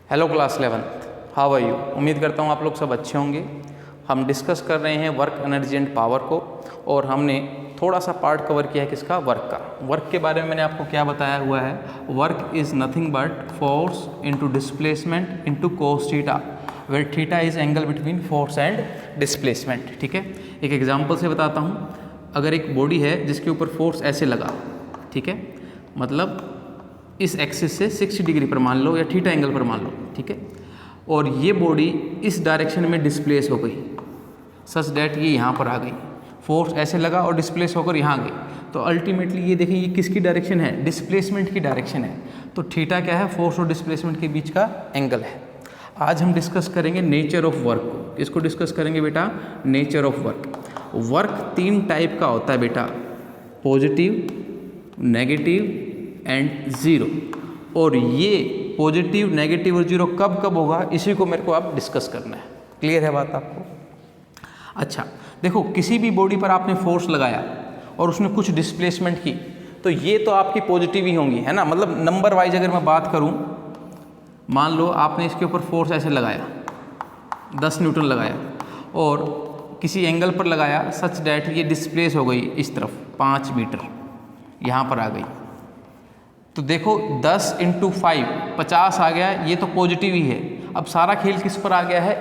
Hello class 11th, how are you. उम्मीद करता हूँ आप लोग सब अच्छे होंगे। हम डिस्कस कर रहे हैं वर्क, एनर्जी एंड पावर को, और हमने थोड़ा सा पार्ट कवर किया है किसका, वर्क का। वर्क के बारे में मैंने आपको क्या बताया हुआ है, work is nothing but force into displacement into cos theta, where theta is angle between force and displacement. ठीक है, एक एग्जांपल से बताता हूँ। अगर एक बॉडी है जिसके ऊपर फोर्स ऐसे लगा, ठीक है, मतलब इस एक्सिस से 60 डिग्री पर मान लो या थीटा एंगल पर मान लो, ठीक है, और ये बॉडी इस डायरेक्शन में डिस्प्लेस हो गई सच डैट ये यहाँ पर आ गई, फोर्स ऐसे लगा और डिस्प्लेस होकर यहाँ आ गई, तो अल्टीमेटली ये देखें ये किसकी डायरेक्शन है, डिस्प्लेसमेंट की डायरेक्शन है। तो थीटा क्या है, फोर्स और डिस्प्लेसमेंट के बीच का एंगल है। आज हम डिस्कस करेंगे नेचर ऑफ वर्क को। इसको डिस्कस करेंगे बेटा, nature of work. Work 3 type का होता है बेटा, पॉजिटिव, नेगेटिव एंड ज़ीरो। और ये पॉजिटिव, नेगेटिव और जीरो कब कब होगा, इसी को मेरे को आप डिस्कस करना है। क्लियर है बात आपको? अच्छा देखो, किसी भी बॉडी पर आपने फोर्स लगाया और उसने कुछ डिस्प्लेसमेंट की, तो ये तो आपकी पॉजिटिव ही होंगी, है ना। मतलब नंबर वाइज अगर मैं बात करूं, मान लो आपने इसके ऊपर फोर्स ऐसे लगाया, 10 न्यूटन लगाया, और किसी एंगल पर लगाया सच डैट ये डिस्प्लेस हो गई इस तरफ 5 मीटर, यहाँ पर आ गई। तो देखो 10 × 5 50 आ गया, ये तो पॉजिटिव ही है। अब सारा खेल किस पर आ गया है,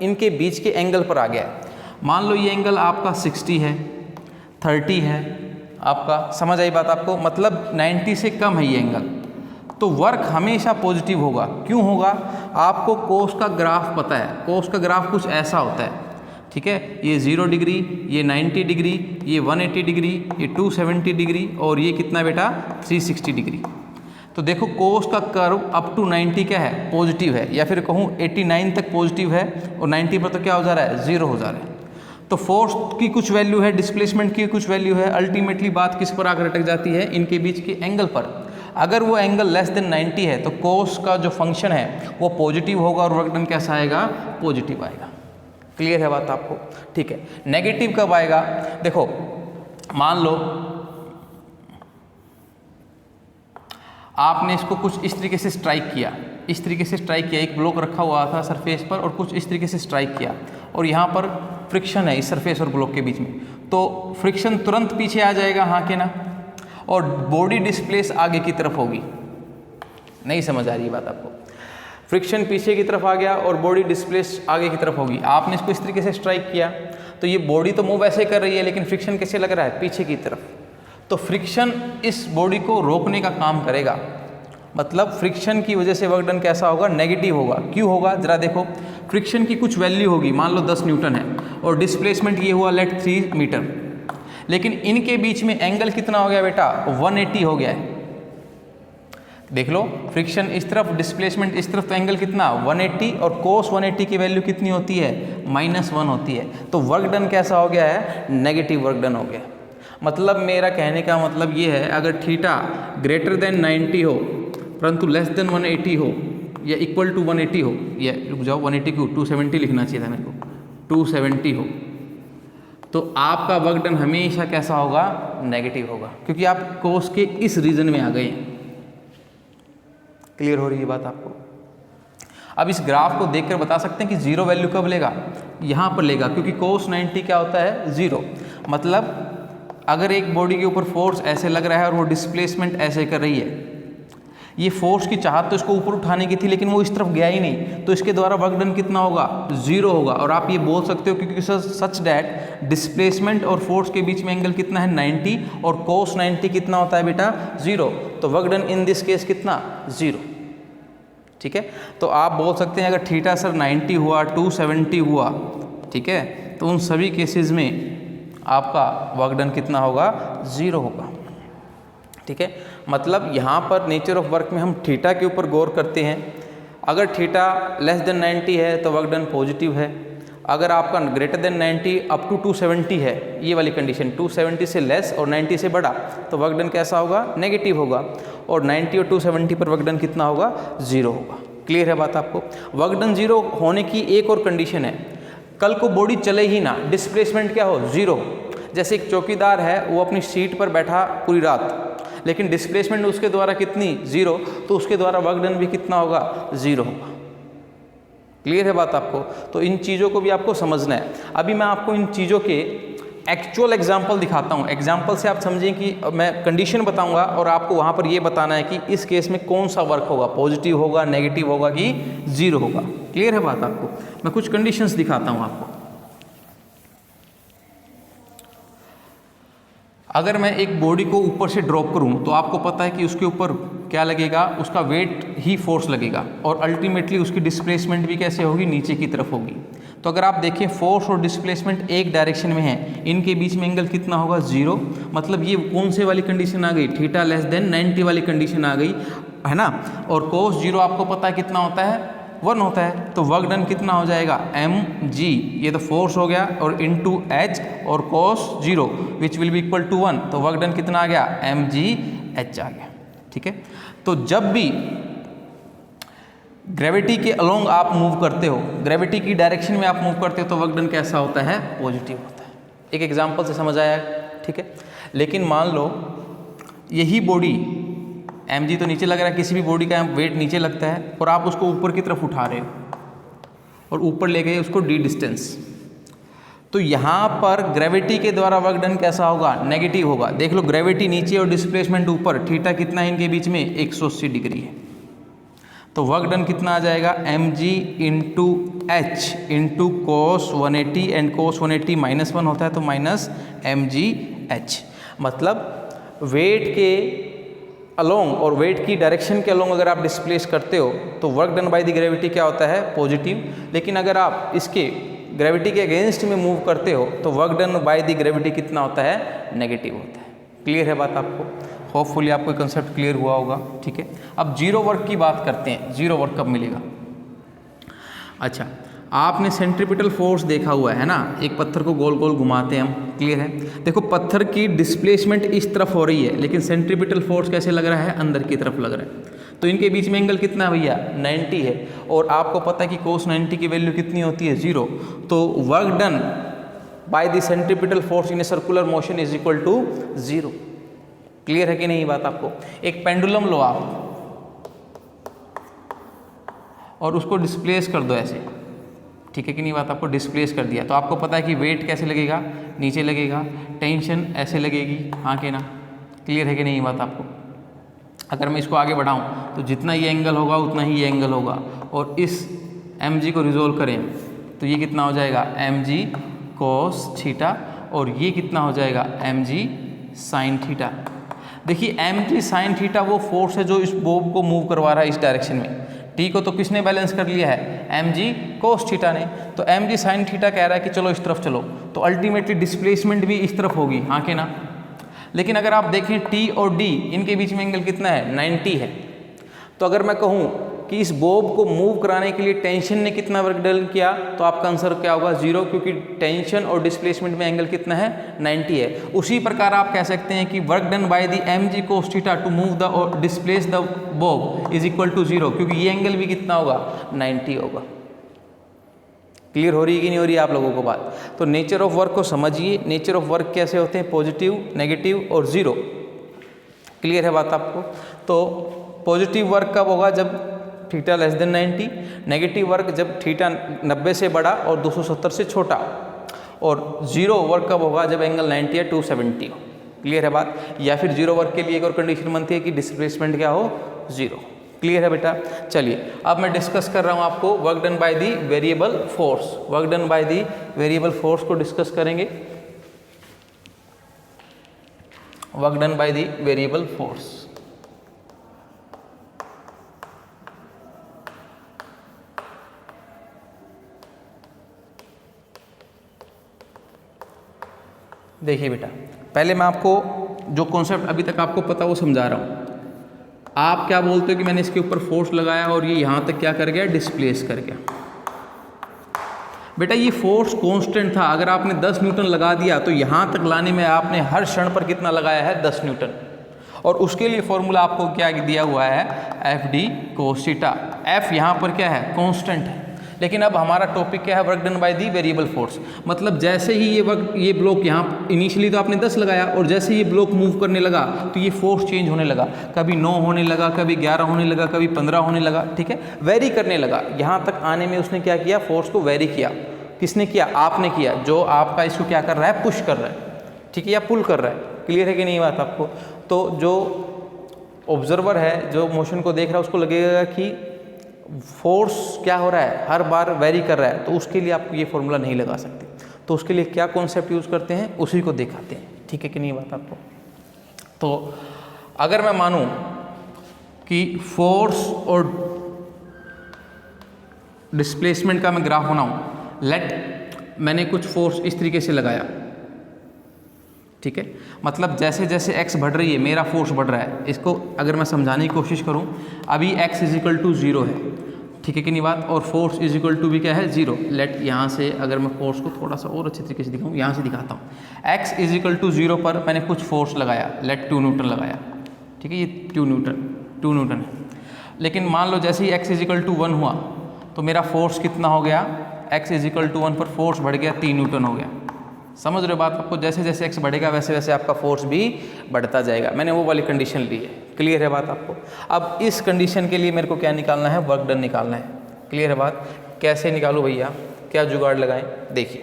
इनके बीच के एंगल पर आ गया है। मान लो ये एंगल आपका 60 है, 30 है आपका, समझ आई बात आपको, मतलब 90 से कम है ये एंगल, तो वर्क हमेशा पॉजिटिव होगा। क्यों होगा, आपको कोस का ग्राफ पता है। कोस का ग्राफ कुछ ऐसा होता है, ठीक है, ये 0 डिग्री, ये 90 डिग्री, ये 180 डिग्री, ये 270 डिग्री, और ये कितना बेटा 360 डिग्री। तो देखो कोस का कर्व अप टू 90 क्या है, पॉजिटिव है, या फिर कहूँ 89 तक पॉजिटिव है, और 90 पर तो क्या हो जा रहा है, 0 हो जा रहा है। तो फोर्स की कुछ वैल्यू है, डिस्प्लेसमेंट की कुछ वैल्यू है, अल्टीमेटली बात किस पर आकर अटक जाती है, इनके बीच के एंगल पर। अगर वो एंगल लेस देन 90 है तो कोस का जो फंक्शन है वो पॉजिटिव होगा और वर्क डन कैसा आएगा, पॉजिटिव आएगा। क्लियर है बात आपको? ठीक है। नेगेटिव कब आएगा, देखो मान लो आपने इसको कुछ इस तरीके से स्ट्राइक किया, इस तरीके से स्ट्राइक किया, एक ब्लॉक रखा हुआ था सरफेस पर और कुछ इस तरीके से स्ट्राइक किया, और यहाँ पर फ्रिक्शन है इस सरफेस और ब्लॉक के बीच में, तो फ्रिक्शन तुरंत पीछे आ जाएगा, हाँ के ना, और बॉडी डिस्प्लेस आगे की तरफ होगी। नहीं समझ आ रही बात आपको? फ्रिक्शन पीछे की तरफ आ गया और बॉडी डिस्प्लेस आगे की तरफ होगी। आपने इसको इस तरीके से स्ट्राइक किया, तो ये बॉडी तो मूव ऐसे कर रही है, लेकिन फ्रिक्शन कैसे लग रहा है, पीछे की तरफ। तो फ्रिक्शन इस बॉडी को रोकने का काम करेगा, मतलब फ्रिक्शन की वजह से वर्क डन कैसा होगा, नेगेटिव होगा। क्यों होगा, जरा देखो, फ्रिक्शन की कुछ वैल्यू होगी, मान लो 10 न्यूटन है, और डिस्प्लेसमेंट ये हुआ लेट 3 मीटर, लेकिन इनके बीच में एंगल कितना हो गया बेटा, 180 हो गया है। देख लो, फ्रिक्शन इस तरफ, डिस्प्लेसमेंट इस तरफ, तो एंगल कितना 180, और कोस 180 की वैल्यू कितनी होती है, -1 होती है। तो वर्क डन कैसा हो गया है, नेगेटिव वर्क डन हो गया। मतलब मेरा कहने का मतलब ये है, अगर थीटा ग्रेटर देन 90 हो परंतु लेस देन 180 हो, या इक्वल टू 180 हो, या रुक जाओ 180 को 270 लिखना चाहिए था मेरे को, 270 हो, तो आपका वर्क डन हमेशा कैसा होगा, नेगेटिव होगा, क्योंकि आप कोस के इस रीजन में आ गए। क्लियर हो रही है बात आपको? अब इस ग्राफ को देखकर बता सकते हैं कि 0 वैल्यू कब लेगा, यहाँ पर लेगा, क्योंकि कोस 90 क्या होता है, 0। मतलब अगर एक बॉडी के ऊपर फोर्स ऐसे लग रहा है और वो डिस्प्लेसमेंट ऐसे कर रही है, ये फोर्स की चाहत तो इसको ऊपर उठाने की थी, लेकिन वो इस तरफ गया ही नहीं, तो इसके द्वारा वर्क डन कितना होगा, 0 होगा। और आप ये बोल सकते हो क्योंकि सच डैट डिस्प्लेसमेंट और फोर्स के बीच में एंगल कितना है, 90, और कोस 90 कितना होता है बेटा, 0। तो work done in this case कितना, 0। ठीक है, तो आप बोल सकते हैं अगर थीटा सर 90 हुआ, 270 हुआ, ठीक है, तो उन सभी केसेस में आपका वर्क डन कितना होगा, 0 होगा। ठीक है, मतलब यहाँ पर नेचर ऑफ वर्क में हम थीटा के ऊपर गौर करते हैं। अगर थीटा लेस देन 90 है तो वर्क डन पॉजिटिव है। अगर आपका ग्रेटर देन 90 अप टू 270 है, ये वाली कंडीशन 270 से लेस और 90 से बड़ा, तो वर्क डन कैसा होगा, नेगेटिव होगा। और 90 और 270 पर वर्क डन कितना होगा, 0 होगा। क्लियर है बात आपको? वर्क डन 0 होने की एक और कंडीशन है, कल को बॉडी चले ही ना, डिस्प्लेसमेंट क्या हो, 0। जैसे एक चौकीदार है, वो अपनी सीट पर बैठा पूरी रात, लेकिन डिस्प्लेसमेंट उसके द्वारा कितनी, 0, तो उसके द्वारा वर्क डन भी कितना होगा, 0 होगा। क्लियर है बात आपको? तो इन चीज़ों को भी आपको समझना है। अभी मैं आपको इन चीज़ों के एक्चुअल एग्जाम्पल दिखाता हूँ। एग्जाम्पल से आप समझें कि मैं कंडीशन बताऊंगा और आपको वहाँ पर ये बताना है कि इस केस में कौन सा वर्क होगा, पॉजिटिव होगा, नेगेटिव होगा कि जीरो होगा। क्लियर है बात आपको? मैं कुछ कंडीशंस दिखाता हूँ आपको। अगर मैं एक बॉडी को ऊपर से ड्रॉप करूं तो आपको पता है कि उसके ऊपर क्या लगेगा, उसका वेट ही फोर्स लगेगा और अल्टीमेटली उसकी डिस्प्लेसमेंट भी कैसे होगी, नीचे की तरफ होगी। तो अगर आप देखें फोर्स और डिस्प्लेसमेंट एक डायरेक्शन में है, इनके बीच में एंगल कितना होगा, जीरो। मतलब ये कौन से वाली कंडीशन आ गई, थीटा लेस देन 90 वाली कंडीशन आ गई, है ना। और कोस जीरो आपको पता है कितना होता है, 1 होता है। तो वर्क डन कितना हो जाएगा, mg, ये तो फोर्स हो गया, और इनटू h और cos zero which will be equal to 1। तो वर्क डन कितना आ गया, mgh आ गया। ठीक है। तो जब भी ग्रेविटी के अलोंग आप मूव करते हो, ग्रेविटी की डायरेक्शन में आप मूव करते हो, तो वर्क डन कैसा होता है, पॉजिटिव होता है। एक एग्जाम्पल से समझ आया, ठीक है। लेकिन मान लो यही बॉडी mg तो नीचे लग रहा है, किसी भी बॉडी का वेट नीचे लगता है और आप उसको ऊपर की तरफ उठा रहे हो और ऊपर ले गए उसको d डिस्टेंस, तो यहाँ पर ग्रेविटी के द्वारा वर्क डन कैसा होगा, नेगेटिव होगा। देख लो ग्रेविटी नीचे और डिस्प्लेसमेंट ऊपर, थीटा कितना है इनके बीच में, 180 डिग्री है। तो वर्क डन कितना आ जाएगा, mg into h into cos 180, and cos 180 -1 होता है तो माइनस mgh। मतलब वेट के अलोंग और वेट की डायरेक्शन के अलोंग अगर आप डिस्प्लेस करते हो तो work done by the gravity क्या होता है, पॉजिटिव। लेकिन अगर आप इसके ग्रेविटी के अगेंस्ट में मूव करते हो तो work done by the gravity कितना होता है, नेगेटिव होता है। क्लियर है बात आपको? होपफुली आपको कंसेप्ट क्लियर हुआ होगा। ठीक है। अब जीरो वर्क की बात करते हैं, जीरो वर्क कब मिलेगा। अच्छा, आपने सेंट्रीपिटल फोर्स देखा हुआ है ना, एक पत्थर को गोल गोल घुमाते हैं हम, क्लियर है। देखो पत्थर की डिस्प्लेसमेंट इस तरफ हो रही है, लेकिन सेंट्रीपिटल फोर्स कैसे लग रहा है, अंदर की तरफ लग रहा है। तो इनके बीच में एंगल कितना है भैया, 90 है। और आपको पता है कि कोस 90 की वैल्यू कितनी होती है, 0। तो work done by the centripetal force in a circular motion is equal to 0। Clear है कि नहीं बात आपको? एक पेंडुलम लो आप और उसको डिस्प्लेस कर दो ऐसे, ठीक है कि नहीं बात आपको? डिस्प्लेस कर दिया तो आपको पता है कि वेट कैसे लगेगा, नीचे लगेगा, टेंशन ऐसे लगेगी, हाँ कि ना? क्लियर है कि नहीं बात आपको? अगर मैं इसको आगे बढ़ाऊं तो जितना ये एंगल होगा उतना ही ये एंगल होगा, और इस mg को रिजोल्व करें तो ये कितना हो जाएगा, mg cos थीटा, और ये कितना हो जाएगा, mg sin थीटा। देखिए mg sin थीटा वो फोर्स है जो इस बॉब को मूव करवा रहा है इस डायरेक्शन में, टी को तो किसने बैलेंस कर लिया है, mg cos थीटा ने। तो mg sin थीटा कह रहा है कि चलो इस तरफ चलो, तो अल्टीमेटली डिस्प्लेसमेंट भी इस तरफ होगी, हाँ के ना? लेकिन अगर आप देखें t और d, इनके बीच में एंगल कितना है, 90 है। तो अगर मैं कहूँ कि इस बॉब को मूव कराने के लिए टेंशन ने कितना वर्क डन किया, तो आपका आंसर क्या होगा, 0, क्योंकि टेंशन और डिस्प्लेसमेंट में एंगल कितना है, 90 है। उसी प्रकार आप कह सकते हैं कि work done by the mg cos theta to move the और displace the bob is equal to 0, क्योंकि ये एंगल भी कितना होगा, 90 होगा। क्लियर हो रही है कि नहीं हो रही है आप लोगों को बात? तो नेचर ऑफ वर्क को समझिए, नेचर ऑफ वर्क कैसे होते हैं, पॉजिटिव, नेगेटिव और 0। क्लियर है बात आपको? तो पॉजिटिव वर्क कब होगा, जब theta less than 90, negative work जब थीटा 90 से बड़ा और 270 से छोटा, और 0 वर्क कब होगा, जब एंगल 90 या 270 हो। क्लियर है बात? या फिर 0 वर्क के लिए एक और कंडीशन बनती है कि डिस्प्लेसमेंट क्या हो, 0। क्लियर है बेटा? चलिए अब मैं डिस्कस कर रहा हूँ आपको work done by the variable force. Work done by the variable force को डिस्कस करेंगे। Work done by the variable force, देखिए बेटा, पहले मैं आपको जो कॉन्सेप्ट अभी तक आपको पता वो समझा रहा हूँ। आप क्या बोलते हो कि मैंने इसके ऊपर फोर्स लगाया और ये यहाँ तक क्या कर गया, डिस्प्लेस कर गया। बेटा ये फोर्स कांस्टेंट था, अगर आपने 10 न्यूटन लगा दिया तो यहाँ तक लाने में आपने हर क्षण पर कितना लगाया है, 10 न्यूटन। और उसके लिए फॉर्मूला आपको क्या दिया हुआ है, F d cos theta. F यहाँ पर क्या है, कांस्टेंट है, लेकिन अब हमारा टॉपिक क्या है, work done by the variable force. मतलब जैसे ही ये ब्लॉक यहाँ इनिशियली तो आपने 10 लगाया और जैसे ही ये ब्लॉक मूव करने लगा तो ये फोर्स चेंज होने लगा, कभी 9 होने लगा, कभी 11 होने लगा, कभी 15 होने लगा, ठीक है, वेरी करने लगा। यहाँ तक आने में उसने क्या किया, फोर्स को वेरी किया। किसने किया, आपने किया, जो आपका इसको क्या कर रहा है, पुश कर रहा है, ठीक है, या पुल कर रहा है। क्लियर है कि नहीं बात आपको? तो जो ऑब्जर्वर है, जो मोशन को देख रहा है, उसको लगेगा कि फोर्स क्या हो रहा है, हर बार वेरी कर रहा है, तो उसके लिए आपको ये फॉर्मूला नहीं लगा सकते। तो उसके लिए क्या कॉन्सेप्ट यूज़ करते हैं, उसी को दिखाते हैं। ठीक है कि नहीं बात आपको? तो अगर मैं मानूं कि फोर्स और डिस्प्लेसमेंट का मैं ग्राफ बनाऊं, लेट मैंने कुछ फोर्स इस तरीके से लगाया, ठीक है, मतलब जैसे जैसे x बढ़ रही है मेरा फोर्स बढ़ रहा है। इसको अगर मैं समझाने की कोशिश करूं, अभी x = 0 है, ठीक है कि नहीं बात, और फोर्स = भी क्या है, 0। लेट यहाँ से अगर मैं फोर्स को थोड़ा सा और अच्छे तरीके से दिखाऊं, यहाँ से दिखाता हूँ। x = 0 पर मैंने कुछ फोर्स लगाया, लेट 2 न्यूटन लगाया, ठीक है, ये 2 न्यूटन है। लेकिन मान लो जैसे ही x = 1 हुआ तो मेरा फोर्स कितना हो गया, x = 1 पर फोर्स बढ़ गया 3 न्यूटन हो गया। समझ रहे हो बात आपको? जैसे जैसे x बढ़ेगा वैसे वैसे आपका फोर्स भी बढ़ता जाएगा। मैंने वो वाली कंडीशन ली है। क्लियर है बात आपको? अब इस कंडीशन के लिए मेरे को क्या निकालना है, वर्क डन निकालना है। क्लियर है बात? कैसे निकालूँ भैया, क्या जुगाड़ लगाएं? देखिए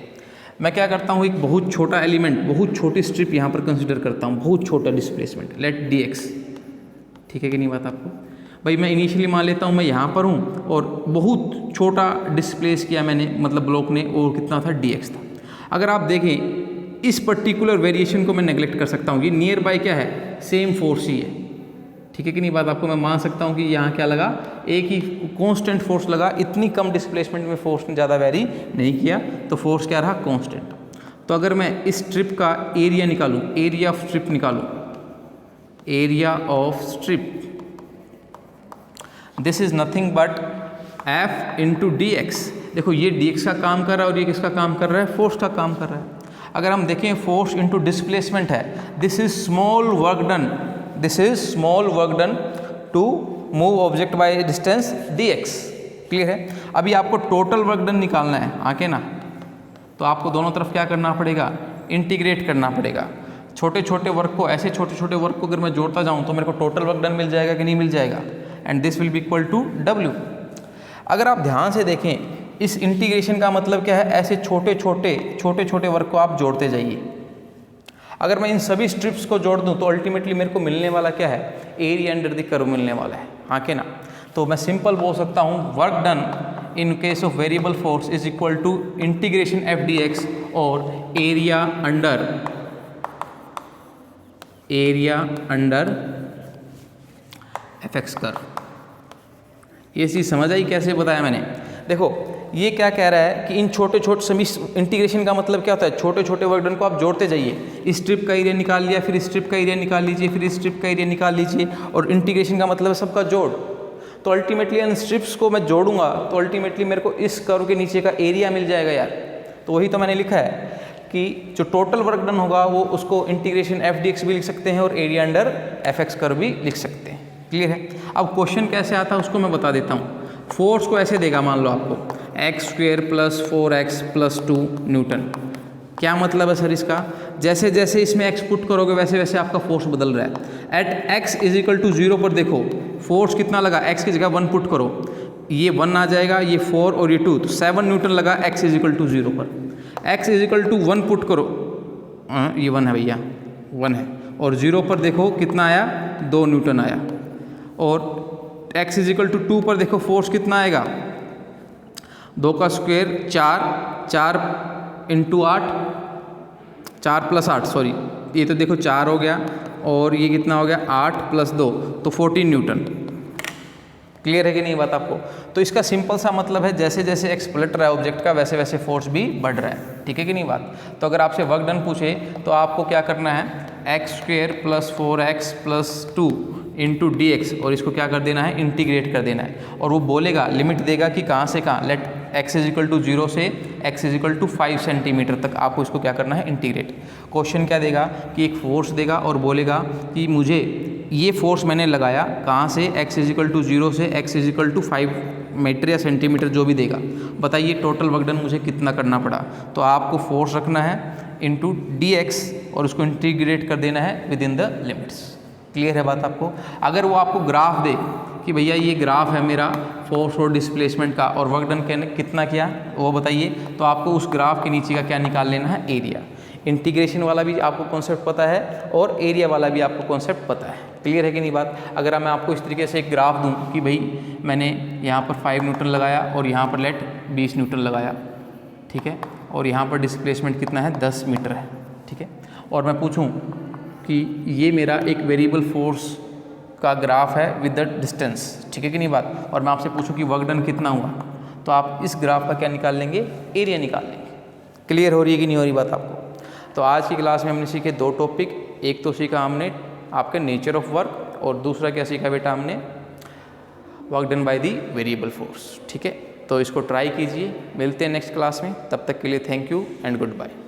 मैं क्या करता हूँ, एक बहुत छोटा एलिमेंट, बहुत छोटी स्ट्रिप यहाँ पर कंसिडर करता हूँ, बहुत छोटा डिस्प्लेसमेंट, लेट dx। ठीक है कि नहीं बात आपको? भाई मैं इनिशियली मान लेता हूँ मैं यहाँ पर हूँ और बहुत छोटा डिस्प्लेस किया मैंने, मतलब ब्लॉक ने, और कितना था, dx था। अगर आप देखें इस पर्टिकुलर वेरिएशन को मैं नेगलेक्ट कर सकता हूँ, ये नियर बाय क्या है, सेम फोर्स ही है। ठीक है कि नहीं बात आपको? मैं मान सकता हूँ कि यहाँ क्या लगा, एक ही कांस्टेंट फोर्स लगा, इतनी कम डिस्प्लेसमेंट में फोर्स ने ज़्यादा वेरी नहीं किया, तो फोर्स क्या रहा, कांस्टेंट। तो अगर मैं इस स्ट्रिप का एरिया निकालूँ, एरिया ऑफ स्ट्रिप निकालूँ, area of strip, this is nothing but f into D x. देखो ये dx का काम कर रहा है और ये किसका काम कर रहा है, फोर्स का काम कर रहा है। अगर हम देखें फोर्स इंटू डिस्प्लेसमेंट है, this is small work done, this is small work done to move object by distance dx। Clear है? अभी आपको टोटल वर्क डन निकालना है, आके ना, तो आपको दोनों तरफ क्या करना पड़ेगा, इंटीग्रेट करना पड़ेगा। छोटे छोटे वर्क को, ऐसे छोटे छोटे वर्क को अगर मैं जोड़ता जाऊँ तो मेरे को टोटल वर्क डन मिल जाएगा कि नहीं मिल जाएगा, and this will be equal to w। अगर आप ध्यान से देखें इस इंटीग्रेशन का मतलब क्या है, ऐसे छोटे छोटे वर्क को आप जोड़ते जाइए। अगर मैं इन सभी स्ट्रिप्स को जोड़ दूं तो अल्टीमेटली मेरे को मिलने वाला क्या है, एरिया अंडर द कर्व मिलने वाला है, हाँ के ना। तो मैं सिंपल बोल सकता हूं work done in case of variable force is equal to integration f dx और एरिया अंडर fx कर्व। ये चीज़ समझ आई कैसे बताया मैंने? देखो ये क्या कह रहा है कि इन छोटे सभी इंटीग्रेशन का मतलब क्या होता है, छोटे छोटे वर्क डन को आप जोड़ते जाइए। इस स्ट्रिप का एरिया निकाल लिया, फिर इस स्ट्रिप का एरिया निकाल लीजिए, फिर इस स्ट्रिप का एरिया निकाल लीजिए, और इंटीग्रेशन का मतलब है सबका जोड़। तो अल्टीमेटली इन स्ट्रिप्स को मैं जोड़ूंगा तो अल्टीमेटली मेरे को इस कर्व के नीचे का एरिया मिल जाएगा यार। तो वही तो मैंने लिखा है कि जो टोटल वर्क डन होगा वो उसको इंटीग्रेशन f dx भी लिख सकते हैं और एरिया अंडर fx कर्व भी लिख सकते हैं। क्लियर है? अब क्वेश्चन कैसे आता है उसको मैं बता देता हूँ। फोर्स को ऐसे देगा, मान लो आपको x² + 4x + 2 न्यूटन। क्या मतलब है सर इसका? जैसे जैसे इसमें x पुट करोगे वैसे वैसे आपका फोर्स बदल रहा है। एट x = 0 पर देखो फोर्स कितना लगा, x की जगह 1 पुट करो, ये 1 आ जाएगा, ये 4 और ये 2, तो 7 न्यूटन लगा x = 0 पर। x = 1 पुट करो, ये 1 है भैया, 1 है, और 0 पर देखो कितना आया, 2 न्यूटन आया। और x = 2 पर देखो फोर्स कितना आएगा, 2 का स्क्वायर 4, 4 × 8, 4 + 8, सॉरी ये तो देखो 4 हो गया, और ये कितना हो गया, 8 + 2, तो 14 न्यूटन। क्लियर है कि नहीं बात आपको? तो इसका सिंपल सा मतलब है जैसे जैसे x पलट रहा है ऑब्जेक्ट का वैसे वैसे फोर्स भी बढ़ रहा है। ठीक है कि नहीं बात? तो अगर आपसे वर्क डन पूछे तो आपको क्या करना है, x² + 4x + 2 इंटू dx, और इसको क्या कर देना है, इंटीग्रेट कर देना है। और वो बोलेगा, लिमिट देगा कि कहाँ से कहाँ, लेट x = 0 से x = 5 सेंटीमीटर तक आपको इसको क्या करना है, इंटीग्रेट। क्वेश्चन क्या देगा कि एक फोर्स देगा और बोलेगा कि मुझे ये फोर्स मैंने लगाया कहाँ से, x इजिकल टू 0 से x इजिकल टू 5 मीटर या सेंटीमीटर जो भी देगा। बताइए टोटल वर्क डन मुझे कितना करना पड़ा। तो आपको फोर्स रखना है इंटू dx और उसको इंटीग्रेट कर देना है with in the limits. Clear है बात आपको। अगर वो आपको ग्राफ दे कि भैया ये ग्राफ है मेरा फोर्स और डिस्प्लेसमेंट का और वर्क डन कितना किया वो बताइए, तो आपको उस ग्राफ के नीचे का क्या निकाल लेना है, एरिया। इंटीग्रेशन वाला भी आपको कॉन्सेप्ट पता है और एरिया वाला भी आपको कॉन्सेप्ट पता है। क्लियर है कि नहीं बात। अगर मैं आपको इस तरीके से एक ग्राफ दूं कि भाई मैंने यहाँ पर 5 न्यूटन लगाया और यहाँ पर लेट 20 न्यूटन लगाया, ठीक है, और यहाँ पर डिस्प्लेसमेंट कितना है 10 मीटर है, ठीक है, और मैं पूछूं कि ये मेरा एक वेरिएबल फोर्स का ग्राफ है विद द डिस्टेंस, ठीक है कि नहीं बात, और मैं आपसे पूछूं कि वर्क डन कितना हुआ, तो आप इस ग्राफ का क्या निकाल लेंगे, एरिया निकाल लेंगे। क्लियर हो रही है कि नहीं हो रही बात आपको। तो आज की क्लास में हमने सीखे 2 टॉपिक। एक तो सीखा हमने आपके नेचर ऑफ वर्क और दूसरा क्या सीखा बेटा हमने, work done by the variable force. ठीक है, तो इसको ट्राई कीजिए। मिलते हैं नेक्स्ट क्लास में, तब तक के लिए thank you and good bye.